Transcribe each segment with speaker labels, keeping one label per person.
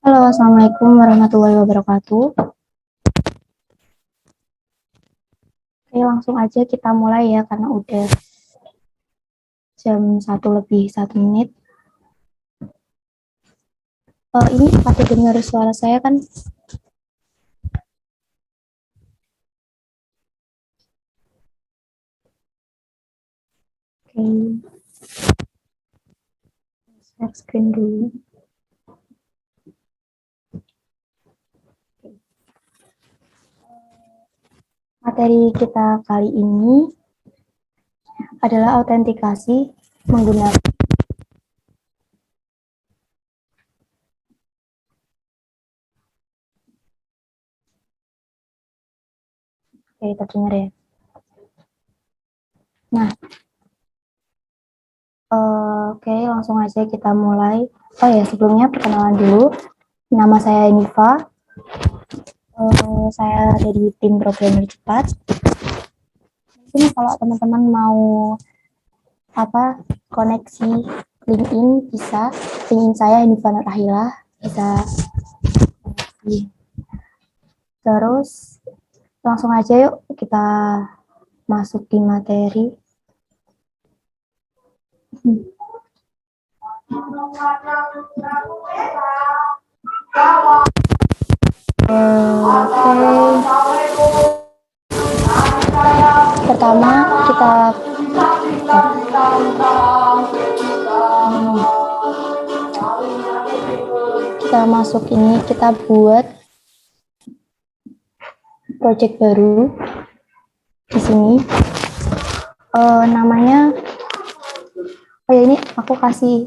Speaker 1: Halo, Assalamualaikum warahmatullahi wabarakatuh. Oke, langsung aja kita mulai ya, karena udah jam 1 lebih 1 menit. Ini pasti dengar suara saya kan? Oke, share screen dulu. Materi kita kali ini adalah autentikasi menggunakan. Oke, terdengar ya. Nah, oke, langsung aja kita mulai. Oh ya, sebelumnya perkenalan dulu. Nama saya Niva. Saya dari tim programmer cepat. Mungkin kalau teman-teman mau koneksi LinkedIn bisa, LinkedIn saya Niva Rahila bisa. Terus langsung aja yuk kita masuk di materi. Pertama kita masuk ini, kita buat project baru di sini. Namanya ini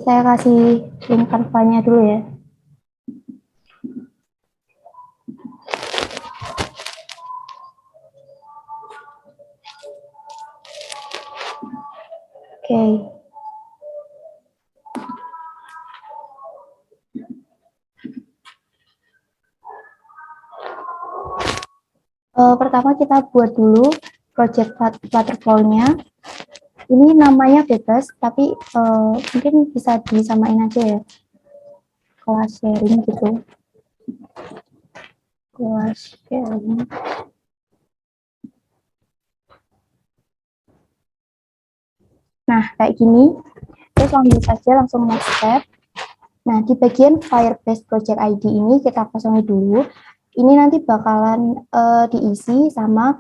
Speaker 1: saya kasih link Canva-nya dulu ya. Oke. Pertama kita buat dulu project waterfall-nya. Ini namanya bebas, tapi mungkin bisa disamain aja ya. Kelas sharing gitu. Kelas sharing. Nah, kayak gini. Terus langsung next step. Nah, di bagian Firebase Project ID ini kita kosongin dulu. Ini nanti bakalan diisi sama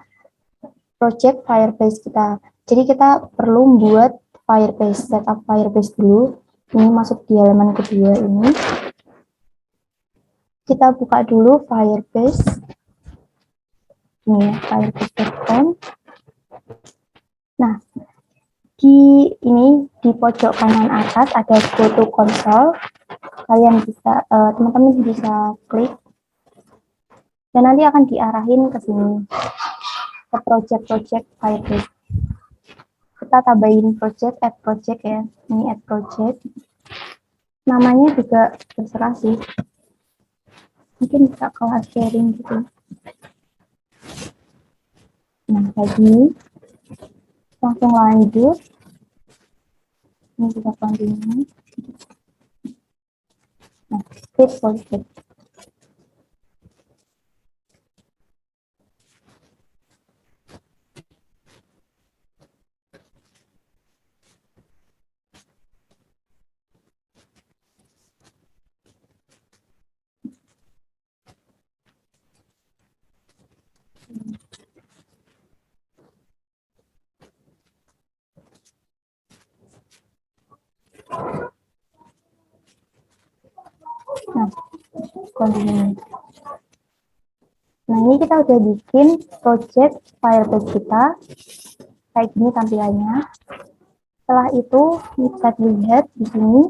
Speaker 1: project Firebase kita. Jadi kita perlu buat Firebase, setup Firebase dulu. Ini masuk di halaman kedua ini. Kita buka dulu Firebase. Ini ya, firebase.com. Nah, di pojok kanan atas ada go to console. Kalian bisa, teman-teman bisa klik. Dan nanti akan diarahin ke sini, ke project-project Firebase. Kita tambahin project, add project ya. Ini add project. Namanya juga terserah sih. Mungkin bisa kelas sharing gitu. Nah, kayak gini. Langsung lanjut. Ini kita continue. Nah, create project. Nah, continue. Nah, ini kita udah bikin project Firebase kita. Kayak gini tampilannya. Setelah itu, bisa dilihat di sini.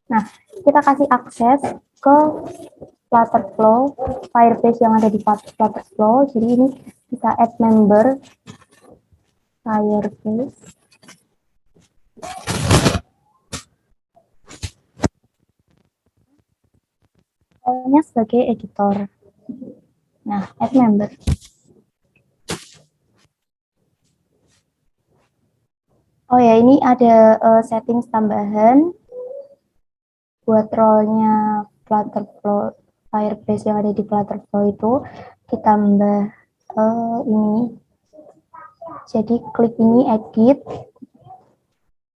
Speaker 1: Nah, kita kasih akses ke Flutterflow, Firebase yang ada di Flutterflow. Jadi ini bisa add member Firebase. Soalnya sebagai editor. Nah, add member. Oh ya, ini ada settings tambahan buat role-nya Flutterflow, Firebase yang ada di Flutterflow itu ditambah ini. Jadi klik ini edit,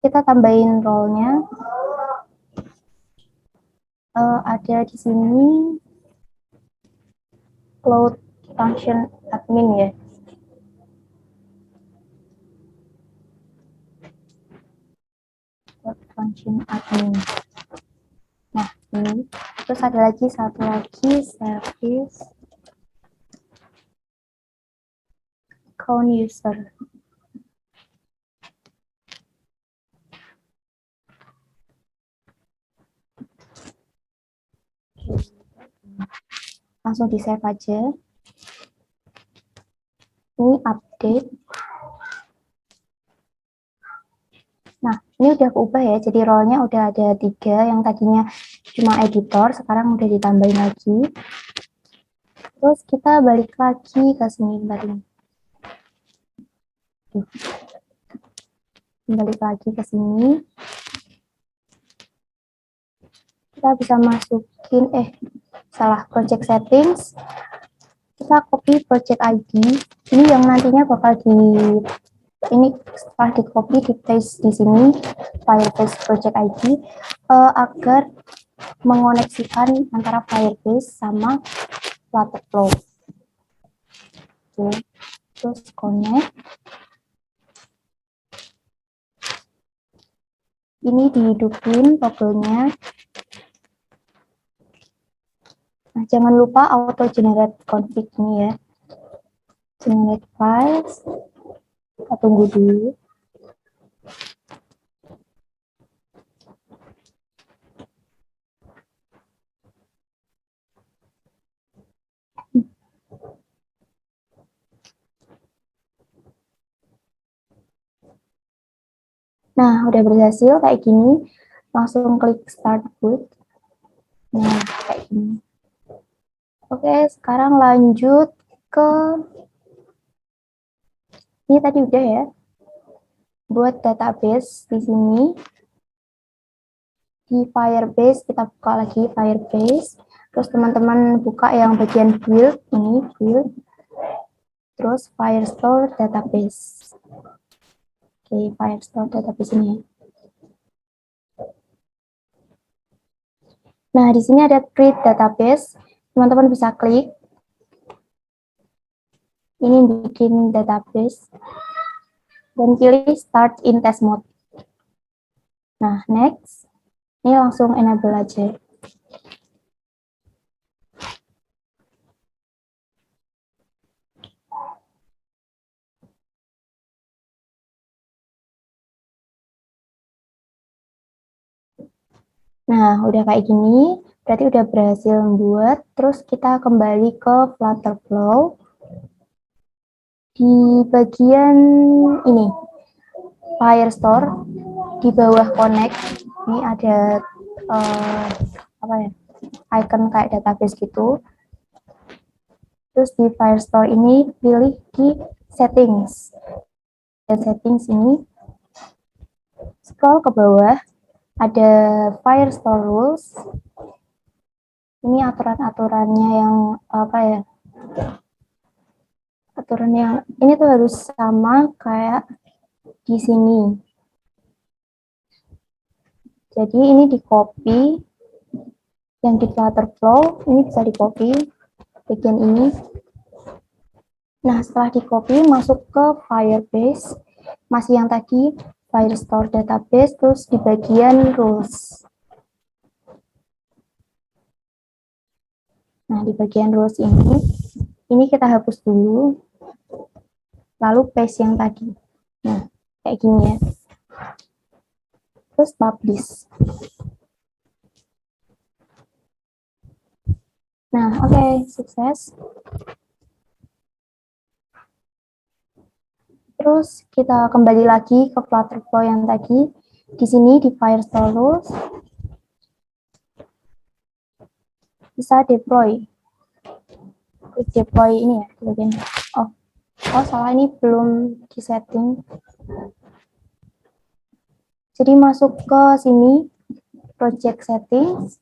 Speaker 1: kita tambahin role-nya. Ada di sini Cloud Function Admin ya. Cloud Function Admin. Nah, ini. Terus ada lagi satu lagi service account user. Langsung di save aja. Ini update. Nah, ini udah keubah ya. Jadi role-nya udah ada 3. Yang tadinya cuma editor, sekarang udah ditambahin lagi. Terus kita balik lagi ke sini tadi. Balik lagi ke sini. Kita bisa masukin, salah, project settings. Kita copy project ID. Ini yang nantinya bakal ini setelah di copy, di paste di sini Firebase project ID agar mengoneksikan antara Firebase sama Flutterflow. Oke, terus connect. Ini dihidupin toggolnya. Nah, jangan lupa auto generate config ini ya. Generate files. Kita tunggu dulu. Nah, udah berhasil kayak gini. Langsung klik start boot. Nah, kayak gini. Oke, sekarang lanjut ke ini tadi udah ya. Buat database di sini di Firebase, kita buka lagi Firebase. Terus teman-teman buka yang bagian build, ini build. Terus Firestore database. Oke, Firestore database ini. Nah, di sini ada create database. Teman-teman bisa klik. Ini bikin database. Dan pilih start in test mode. Nah, next. Ini langsung enable aja. Nah, udah kayak gini, berarti udah berhasil membuat. Terus kita kembali ke Flutterflow. Di bagian ini, Firestore, di bawah connect, ini ada apa ya, icon kayak database gitu. Terus di Firestore ini pilih di settings. Dan settings ini scroll ke bawah, ada Firestore rules. Ini aturan-aturannya yang apa ya? Aturan yang ini tuh harus sama kayak di sini. Jadi ini di copy, yang di Flutterflow ini bisa di copy bagian ini. Nah, setelah di copy masuk ke Firebase, masih yang tadi Firestore database, terus di bagian rules. Nah, di bagian rules ini kita hapus dulu, lalu paste yang tadi. Nah, kayak gini ya. Terus publish. Nah, oke, sukses. Terus kita kembali lagi ke Flutterflow yang tadi. Di sini di Firestore rules bisa deploy. Klik deploy ini ya, di bagian. Oh, salah, ini belum disetting. Jadi masuk ke sini, project settings,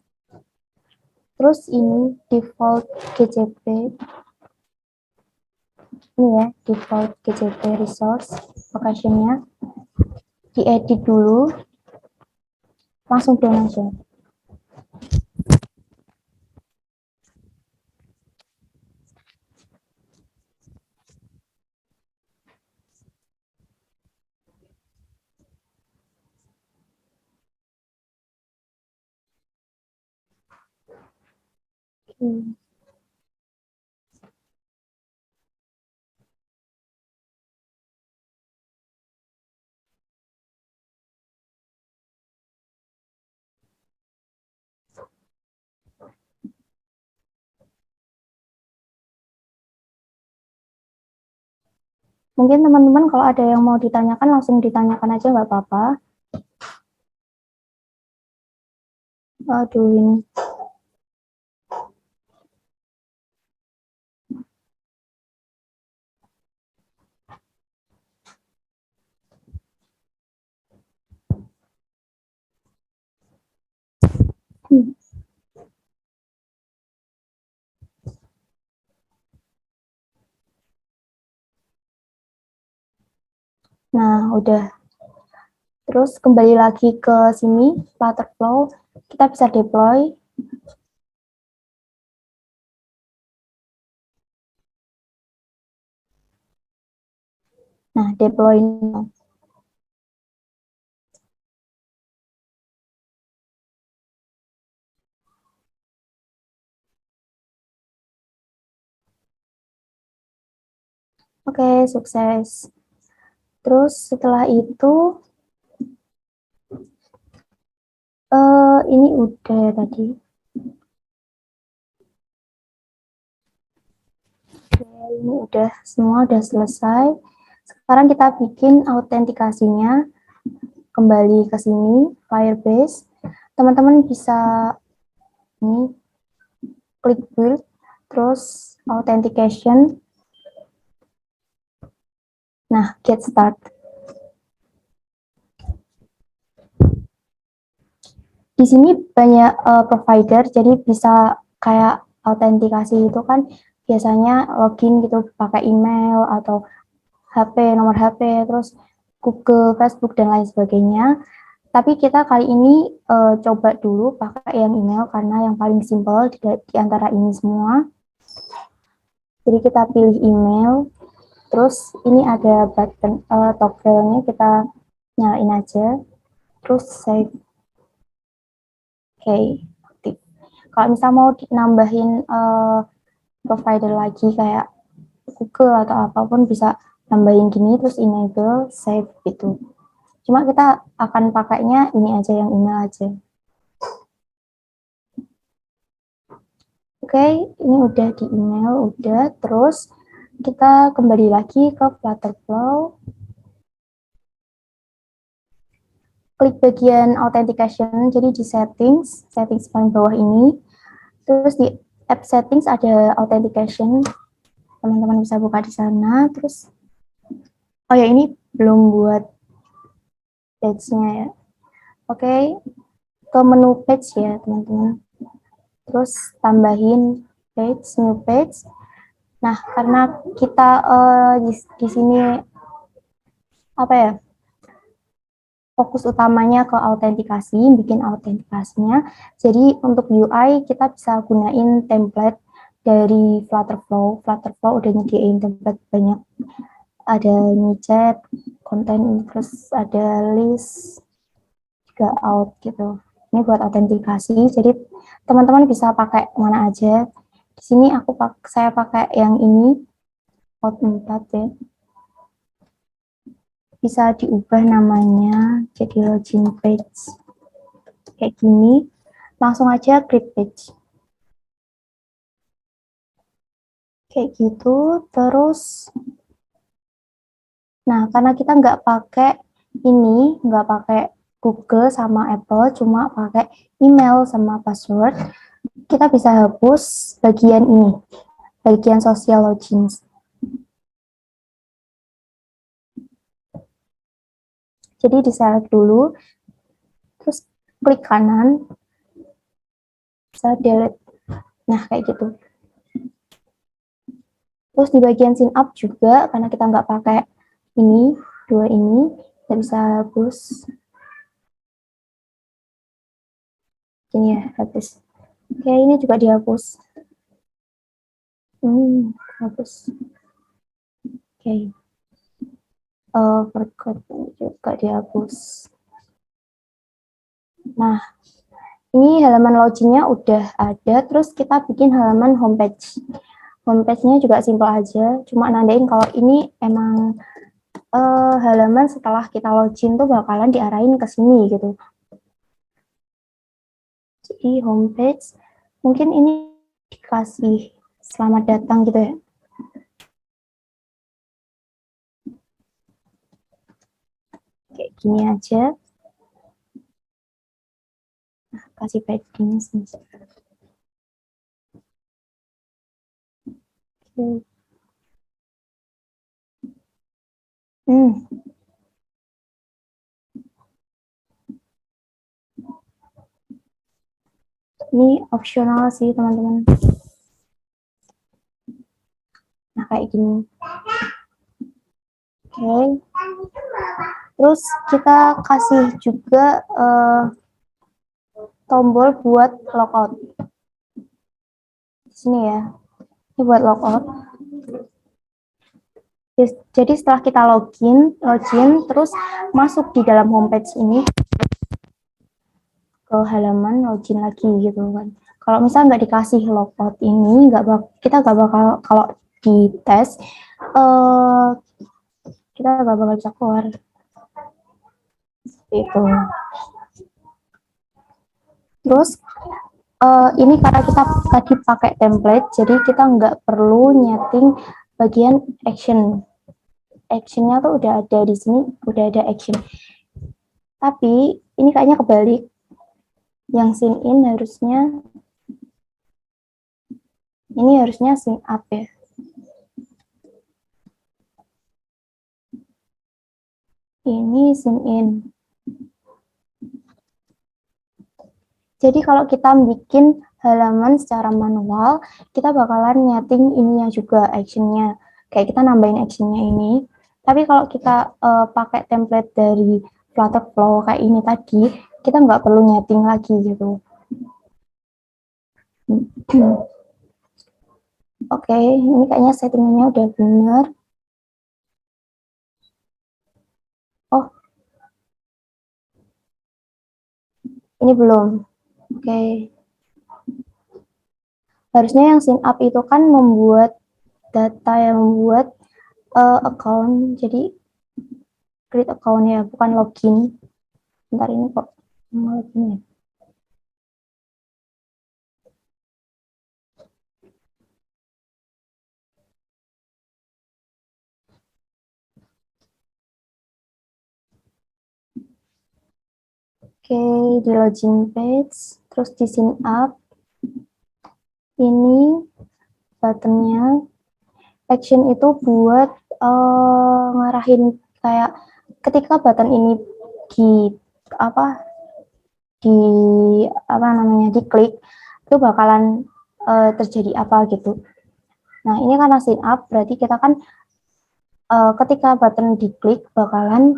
Speaker 1: terus ini default GCP, ini ya, default GCP resource location-nya, diedit dulu, langsung done aja. Mungkin teman-teman kalau ada yang mau ditanyakan, langsung ditanyakan aja, nggak apa-apa. Aduh, ini. Nah, udah. Terus kembali lagi ke sini, Flutterflow, kita bisa deploy. Nah, deploy. Oke, sukses. Terus setelah itu, ini udah ya tadi. Oke, ini udah, semua udah selesai. Sekarang kita bikin autentikasinya. Kembali ke sini, Firebase. Teman-teman bisa ini klik build, terus authentication. Nah, get start. Di sini banyak provider, jadi bisa kayak autentikasi itu kan biasanya login gitu pakai email atau HP, nomor HP, terus Google, Facebook, dan lain sebagainya. Tapi kita kali ini coba dulu pakai yang email karena yang paling simpel di antara ini semua. Jadi kita pilih email, terus ini ada button toggle-nya, kita nyalain aja, terus save. Oke, aktif. Kalau misalnya mau nambahin provider lagi kayak Google atau apapun bisa nambahin gini, terus enable, save gitu. Cuma kita akan pakainya ini aja, yang email aja. Oke, ini udah di email, udah. Terus kita kembali lagi ke Flutterflow. Klik bagian authentication, jadi di settings, settings paling bawah ini. Terus di app settings ada authentication. Teman-teman bisa buka di sana. Terus, oh ya ini belum buat page-nya ya. Oke, ke menu page ya teman-teman. Terus tambahin page, new page. Nah, karena kita di sini apa ya, fokus utamanya ke autentikasi, bikin autentikasinya. Jadi untuk UI kita bisa gunain template dari Flutterflow. Flutterflow udah nyediain template banyak. Ada chat, konten, terus ada list, juga out gitu. Ini buat autentikasi. Jadi teman-teman bisa pakai mana aja. Di sini saya pakai yang ini, out 4 ya. Bisa diubah namanya jadi login page kayak gini, langsung aja create page kayak gitu. Terus nah karena kita nggak pakai ini, nggak pakai Google sama Apple, cuma pakai email sama password, kita bisa hapus bagian ini, bagian social logins. Jadi di select dulu, klik kanan, bisa delete. Nah, kayak gitu. Terus di bagian sign up juga, karena kita nggak pakai ini, dua ini, kita bisa hapus. Ini ya, hapus. Oke, ini juga dihapus. Hapus. Oke. Forgot juga dihapus. Nah, ini halaman loginnya udah ada, terus kita bikin halaman homepage. Homepage-nya juga simpel aja, cuma nandain kalau ini emang halaman setelah kita login tuh bakalan diarahin ke sini gitu. Jadi homepage, mungkin ini dikasih selamat datang gitu ya. Kayak gini aja. Nah, kasih padding sini. Oke. Ini opsional sih teman-teman. Nah, kayak gini. Oke. Terus kita kasih juga tombol buat logout. Di sini ya. Ini buat logout. Jadi setelah kita login, terus masuk di dalam homepage ini ke halaman login lagi gitu kan. Kalau misalnya nggak dikasih logout ini, kita nggak bakal, kalau di tes kita nggak bakal bisa keluar. Itu. Terus ini karena kita tadi pakai template, jadi kita nggak perlu nyeting bagian action. Actionnya tuh udah ada di sini, udah ada action. Tapi ini kayaknya kebalik. Yang sign in harusnya sign up ya. Ini sign in. Jadi kalau kita bikin halaman secara manual, kita bakalan nyeting ininya juga, actionnya. Kayak kita nambahin actionnya ini. Tapi kalau kita pakai template dari Flutterflow kayak ini tadi, kita nggak perlu nyeting lagi gitu. Oke, ini kayaknya settingannya udah benar. Oh, ini belum. Oke. Harusnya yang sign up itu kan membuat data, yang membuat account. Jadi create account ya, bukan login. Bentar, ini kok login ya. Oke, di login page, terus di sign up. Ini buttonnya. Action itu buat ngarahin, kayak ketika button ini di apa di apa namanya diklik, itu bakalan terjadi apa gitu. Nah, ini karena sign up, berarti kita kan ketika button diklik bakalan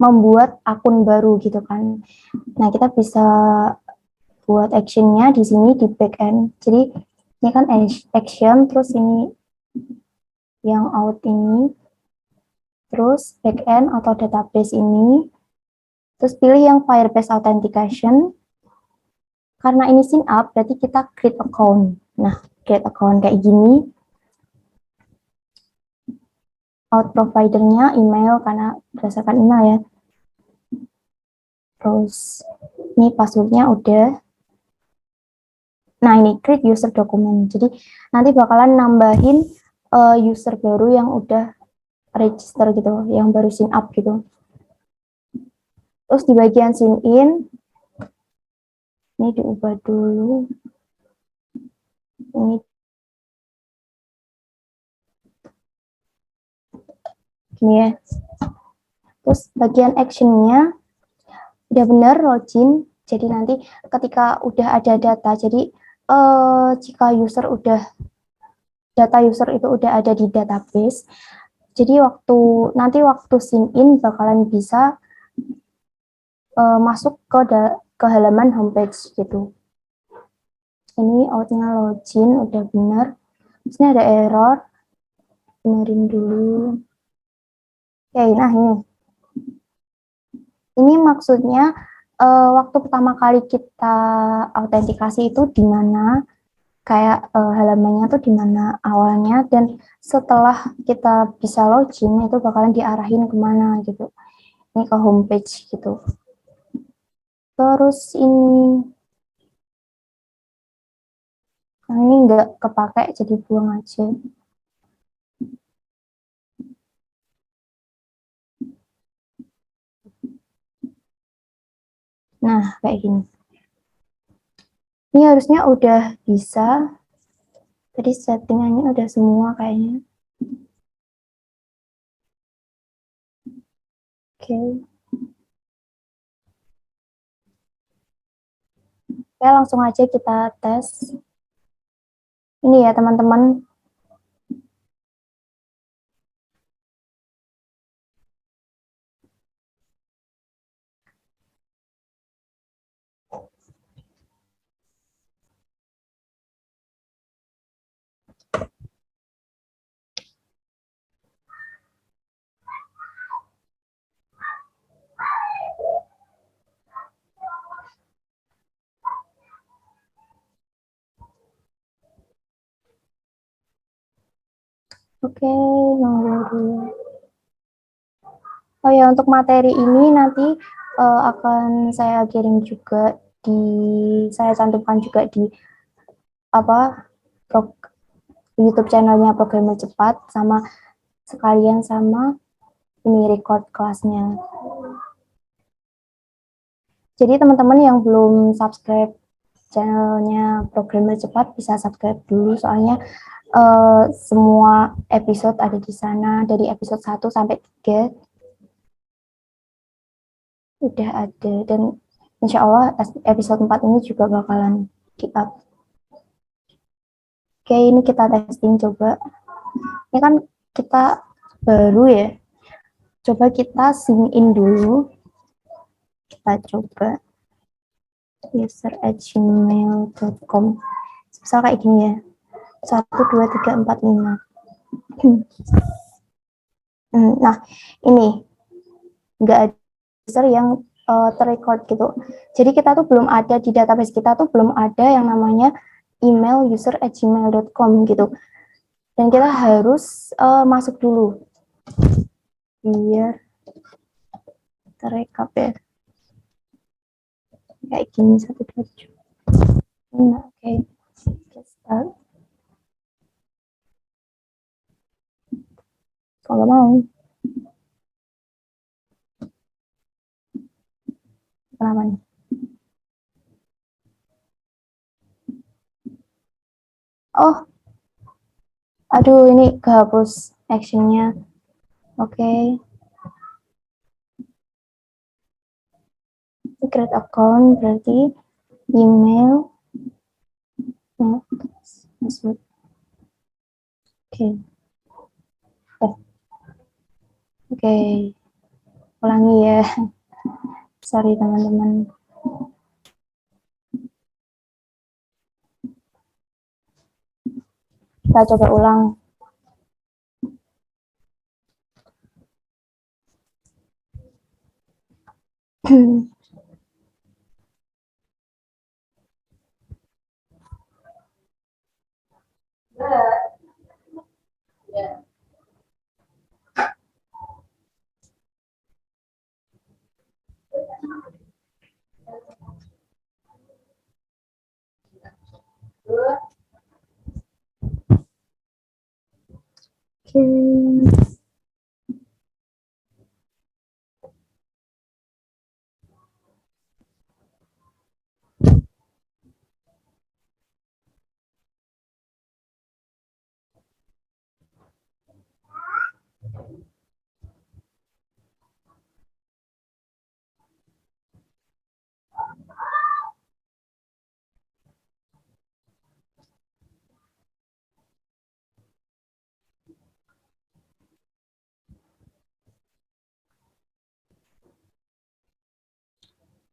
Speaker 1: membuat akun baru gitu kan. Nah, kita bisa buat actionnya di sini di backend. Jadi ini kan action, terus ini yang out ini, terus backend atau database ini, terus pilih yang Firebase Authentication. Karena ini sign up, berarti kita create account. Nah, create account kayak gini. Out providernya email, karena berdasarkan email ya. Terus ini passwordnya udah. Nah, ini create user document. Jadi nanti bakalan nambahin user baru yang udah register gitu, yang baru sign up gitu. Terus di bagian sign in, ini diubah dulu. Ini gini ya. Terus bagian actionnya udah benar login, Jadi nanti ketika udah ada data, jadi jika data user itu udah ada di database, jadi nanti waktu sign in bakalan bisa masuk ke halaman homepage gitu. Ini outnya login udah benar. Di sini ada error, benerin dulu. Oke, nah ini maksudnya waktu pertama kali kita autentikasi itu di mana, kayak halamannya tuh di mana awalnya, dan setelah kita bisa login itu bakalan diarahin kemana gitu. Ini ke homepage gitu. Terus ini nggak kepake jadi buang aja. Nah, kayak gini. Ini harusnya udah bisa. Tadi settingannya udah semua kayaknya. Oke. Oke, langsung aja kita tes. Ini ya, teman-teman. Oke, nunggu dulu. Oh ya, untuk materi ini nanti akan saya kirim juga saya cantumkan juga di pro, YouTube channelnya Programmer Cepat, sama sekalian sama ini record kelasnya. Jadi teman-teman yang belum subscribe channelnya Programmer Cepat bisa subscribe dulu, soalnya semua episode ada di sana, dari episode 1 sampai 3 udah ada, dan insya Allah episode 4 ini juga bakalan di up. Oke, ini kita testing coba. Ini kan kita baru ya. Coba kita sign in dulu. Kita coba user@gmail.com. Misal kayak gini ya. 1, 2, 3, 4, 5. Nah, ini nggak ada user yang terrecord gitu. Jadi kita tuh belum ada di database kita tuh belum ada yang namanya email user@gmail.com gitu. Dan kita harus masuk dulu biar terekap ya. Kayak gini 1, 2, 3. Nah, oke. Let's start. Kalau mau. Kenapa nih? Oh, aduh, ini kehapus actionnya. Oke. Create account berarti email, password. Oke. Oke. Ulangi ya. Sorry teman-teman. Kita coba ulang. Oke.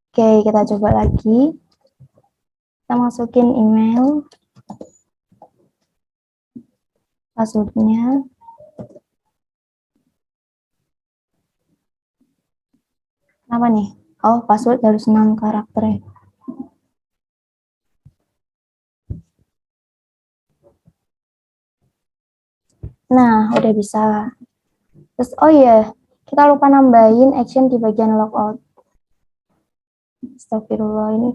Speaker 1: Oke, kita coba lagi. Kita masukin email, passwordnya. Kenapa nih? Oh, password harus 6 karakter ya. Nah, udah bisa. Terus, oh iya, kita lupa nambahin action di bagian logout. Astagfirullah, ini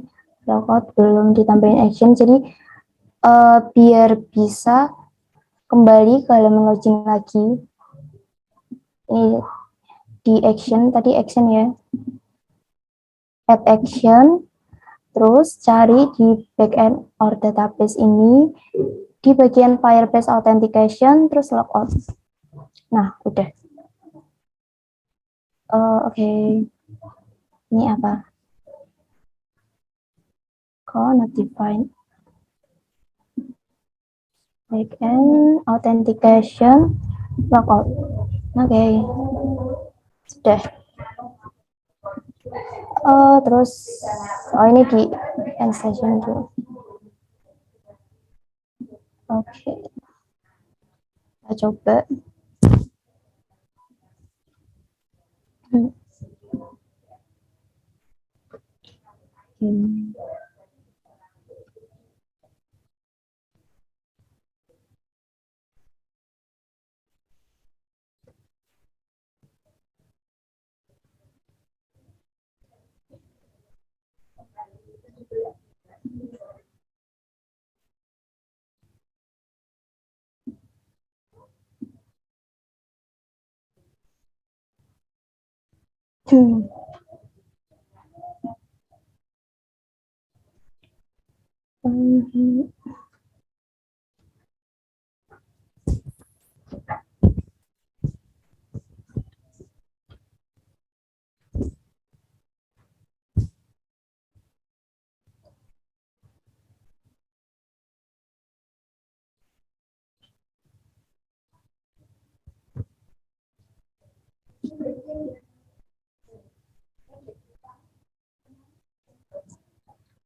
Speaker 1: logout belum ditambahin action. Jadi, biar bisa kembali ke halaman login lagi. Ini di action, tadi action ya. Add action, terus cari di backend or database ini, di bagian Firebase Authentication, terus logout. Nah, udah. Oke. Ini apa? Call notify backend authentication logout. Oke. Sudah. Terus ini di end session dulu. Oke. Kita coba.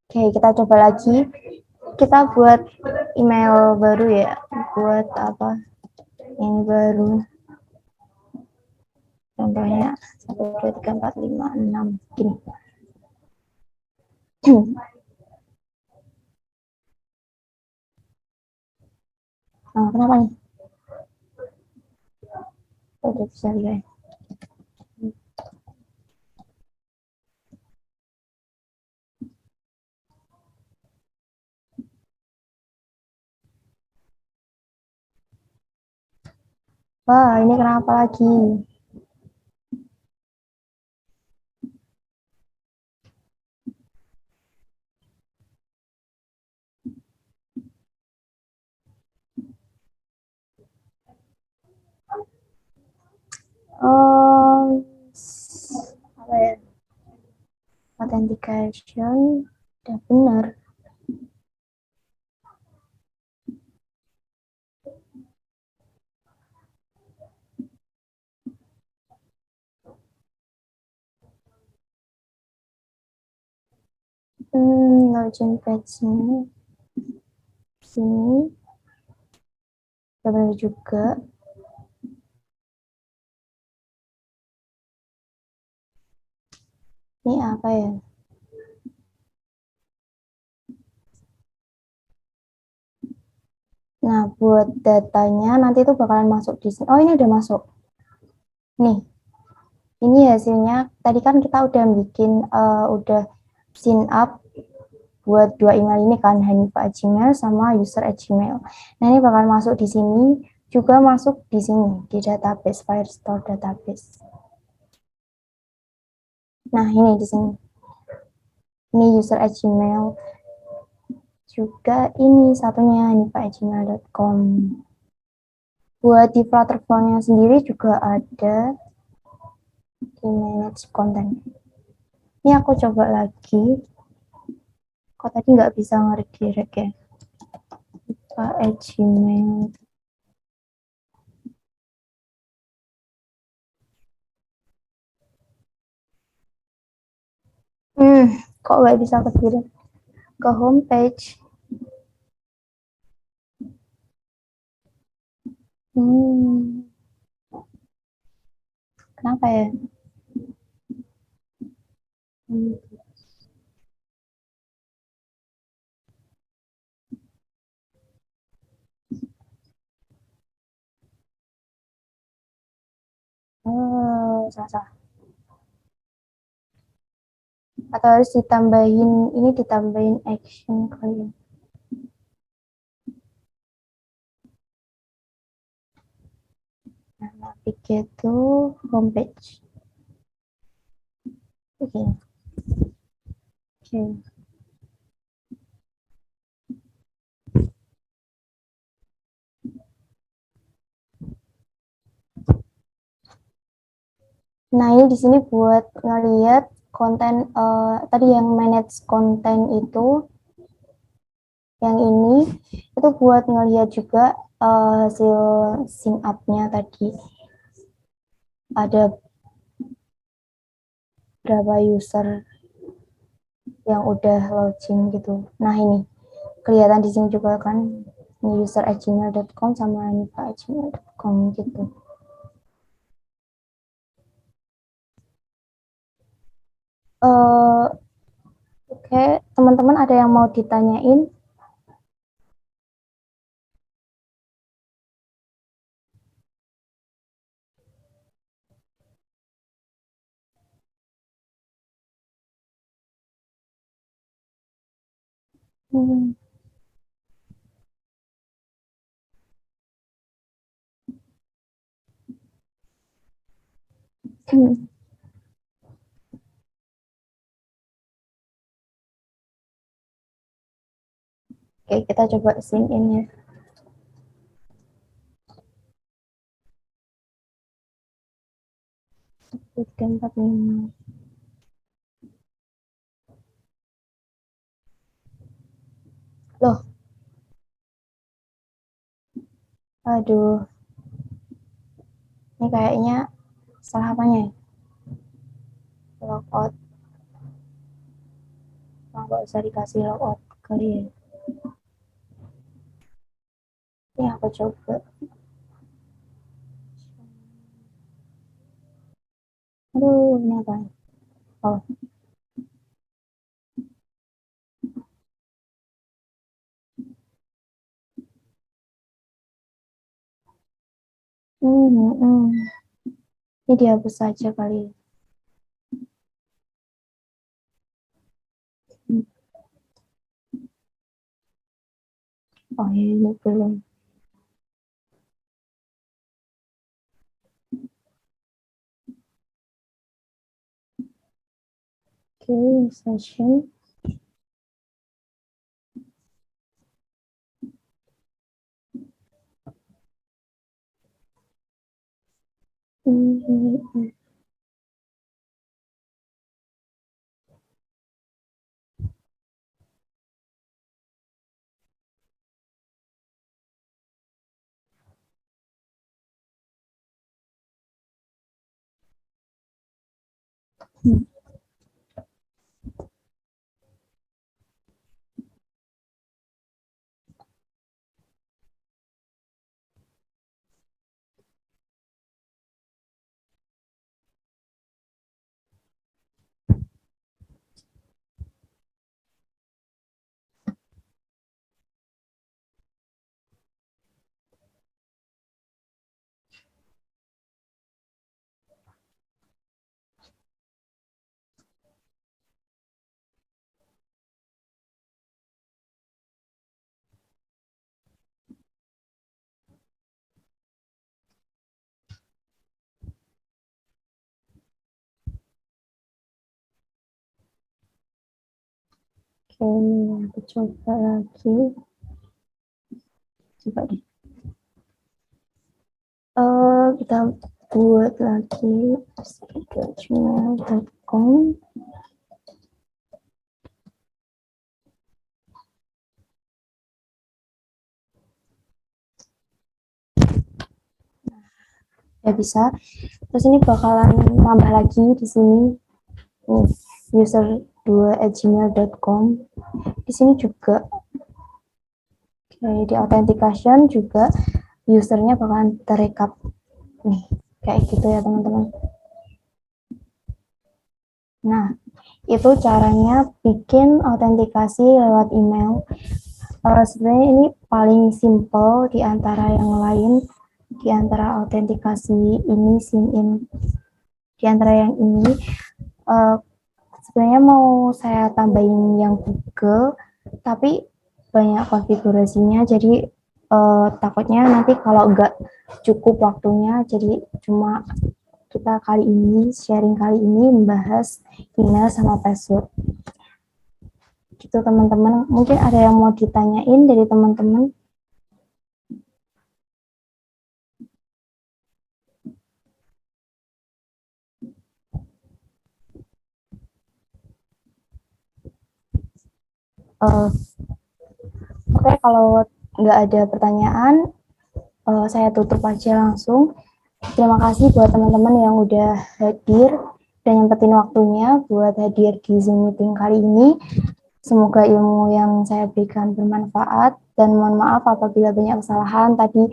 Speaker 1: Oke, kita coba lagi. Kita buat email baru ya. Buat apa? Yang baru. Contohnya 1, 2, 3, 4, 5, 6. Gini. Nah, kenapa nih? Udah bisa lihat. Wah, ini kenapa lagi? Oh, apa ya? Authentication udah benar. Login page-nya sini udah benar juga. Ini apa ya? Nah, buat datanya nanti itu bakalan masuk di sini. Oh, ini udah masuk. Nih, ini hasilnya. Tadi kan kita udah bikin, udah sign up buat 2 email ini kan, Hanifah@gmail sama user@gmail. Nah, ini bakal masuk di sini, juga masuk di sini, di database, Firestore database. Nah, ini di sini. Ini user@gmail. Juga ini satunya, hanifah@gmail.com. Buat di Flutter-nya sendiri juga ada di manage content. Ini aku coba lagi. Kok tadi nggak bisa nge-redirect ya? Gmail. Kok nggak bisa kekirim ke homepage? Hmm, kenapa ya? Hmm. Oh, salah. Atau harus ditambahin ini ditambahin action kali ya. Nah, Navigator homepage. Oke. Oke. Nah, ini di sini buat ngeliat konten tadi yang manage konten itu, yang ini itu buat ngeliat juga hasil sign up-nya tadi. Ada berapa user yang udah login gitu. Nah, ini kelihatan di sini juga kan user@gmail.com sama nipa@gmail.com gitu. eh Oke, teman-teman ada yang mau ditanyain? Hmm. Oke, kita coba sync in ya. Tiga, empat, lima. Loh, aduh, ini kayaknya salah apanya ya? Logout, nggak usah dikasih logout kali ya. Ini aku coba. Aduh, ini apa? Oh, hmm. Ini dihapus saja kali. Hmm. Oh, ini belum. Oke, session. Hmm. Hmm. Oke, aku coba lagi. Coba deh. Kita buat lagi gmail.com. Ya bisa. Terus ini bakalan tambah lagi di sini nih, user 2@gmail.com. Di sini juga di authentication juga usernya bakalan terekap nih, kayak gitu ya teman-teman. Nah, itu caranya bikin autentikasi lewat email. Sebenarnya ini paling simple di antara yang lain, di antara autentikasi ini, sign in, di antara yang ini. Sebenarnya mau saya tambahin yang Google, tapi banyak konfigurasinya, jadi takutnya nanti kalau nggak cukup waktunya, jadi cuma kita kali ini, sharing kali ini membahas email sama password. Gitu teman-teman, mungkin ada yang mau ditanyain dari teman-teman? Oke, kalau nggak ada pertanyaan, saya tutup aja langsung. Terima kasih buat teman-teman yang udah hadir dan nyempetin waktunya buat hadir di Zoom meeting kali ini. Semoga ilmu yang saya berikan bermanfaat, dan mohon maaf apabila banyak kesalahan tadi,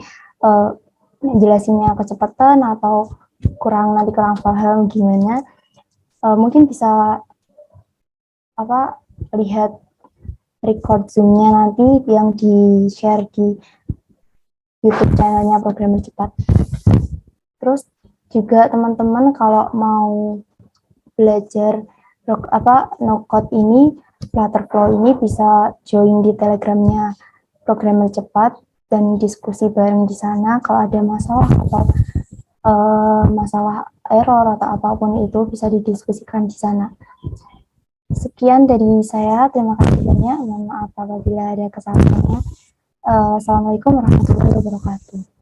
Speaker 1: jelasinnya kecepatan atau kurang paham gimana. Mungkin bisa lihat record Zoom-nya nanti yang di-share di YouTube channelnya Programmer Cepat. Terus juga teman-teman kalau mau belajar no code ini, Flutterflow ini, bisa join di Telegramnya Programmer Cepat dan diskusi bareng di sana. Kalau ada masalah atau masalah error atau apapun itu bisa didiskusikan di sana. Sekian dari saya, terima kasih banyak. Mohon maaf apabila ada kesalahannya. Assalamualaikum warahmatullahi wabarakatuh.